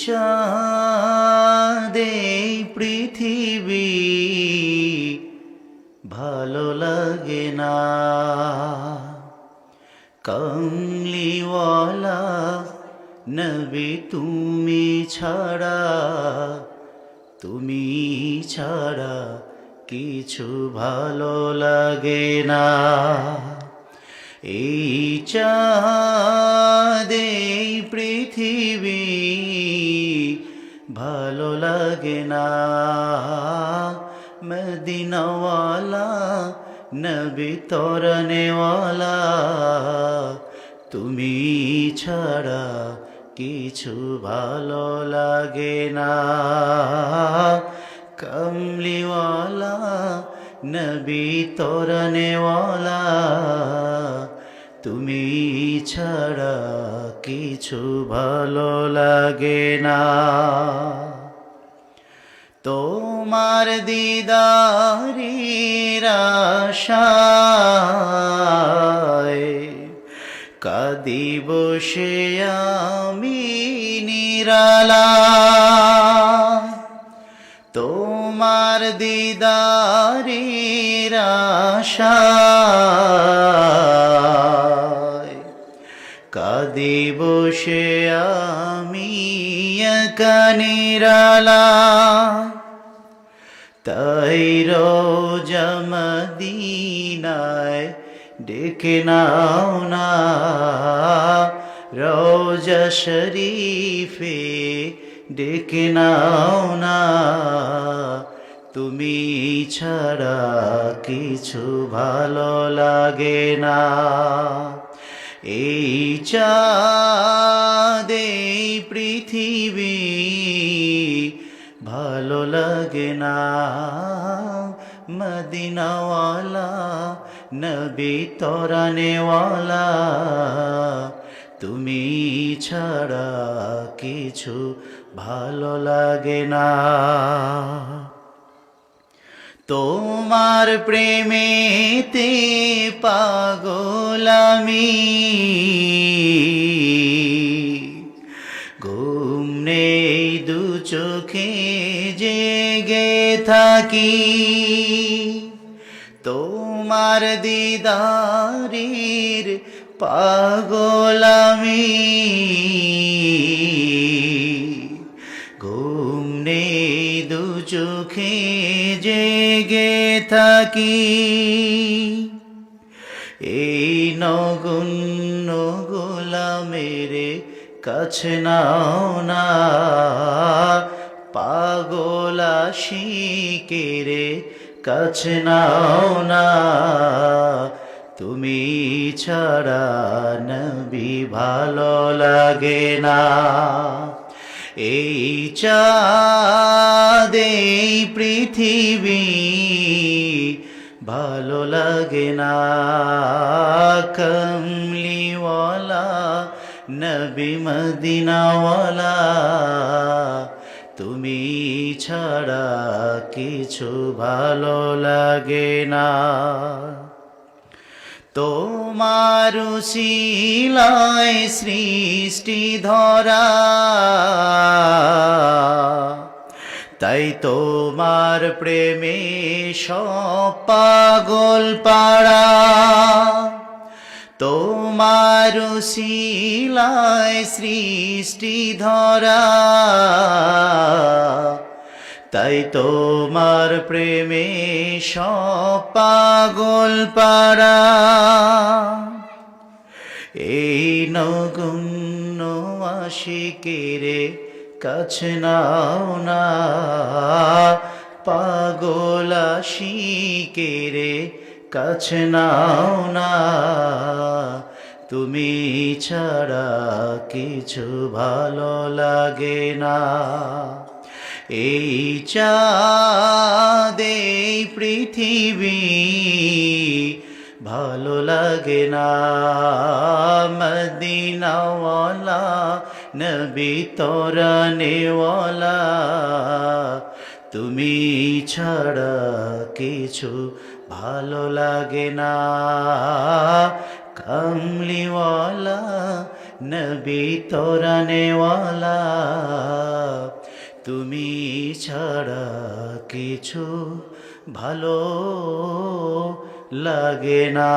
চাঁদ এই পৃথিবী ভালো লাগে না, কমলিওয়ালা নবী তুমি ছাড়া কিছু ভালো লাগে না। এই চাঁদ এই পৃথিবী ভালো লাগে না, মদিনাওয়ালা নবী তরনেওয়ালা তুমি ছাড়া কিছু ভালো লাগে না। কমলিওয়ালা নবী তরনেওয়ালা তুমি ছাড়া কিছু ভালো লাগে না। তোমার দিদারির আশায় কাঁদি বসে আমি নিরালায়, তোমার দিদারির আশায় কাঁদি বসে আমি একা নিরালায়। তাই রোজা মদিনায় ডেকে নাও না, রোজা শরীফে ডেকে নাও না, তুমি ছাড়া কিছু ভালো লাগে না। এই চাঁদ এই পৃথিবী ভালো লাগে না, মদিনাওয়ালা নবী তরানেওয়ালা তুমি ছাড়া কিছু ভালো লাগে না। তোমার প্রেমেতে পাগল আমি, ঘুম নেই দু চোখে জেগে থাকি, তোমার দিদারির পাগল আমি, ঘুম নেই দু চোখে জেগে থাকি। এই নগণ্য গোলামের কাছে নাও না, পাগল আশিকের কাছে নাও না, তুমি ছাড়া নবী ভালো লাগে না। এই চাঁদ এই পৃথিবী ভালো লাগে না, কমলিওয়ালা নবী মদিনাওয়ালা তুমি ছাড়া কিছু ভালো লাগে না। তোমার উসিলায় সৃষ্টি ধরা, তাই তোমার প্রেমে সব পাগল পাড়া, তোমার উসিলায় সৃষ্টি ধরা, তাই তোমার প্রেমে সব পাগল পাড়া। এই নগণ্য আশিকের কাছে নাও না, পাগল আশিকের কাছে নাও না, তুমি ছাড়া কিছু ভালো লাগে না। এই চাঁদ এই পৃথিবী ভালো লাগে না, মদিনাওয়ালা নবী তরানেওয়ালা তুমি ছাড়া কিছু ভালো লাগে না, কমলিওয়ালা নবী তরানেওয়ালা তুমি ছাড়া কিছু ভালো লাগে না।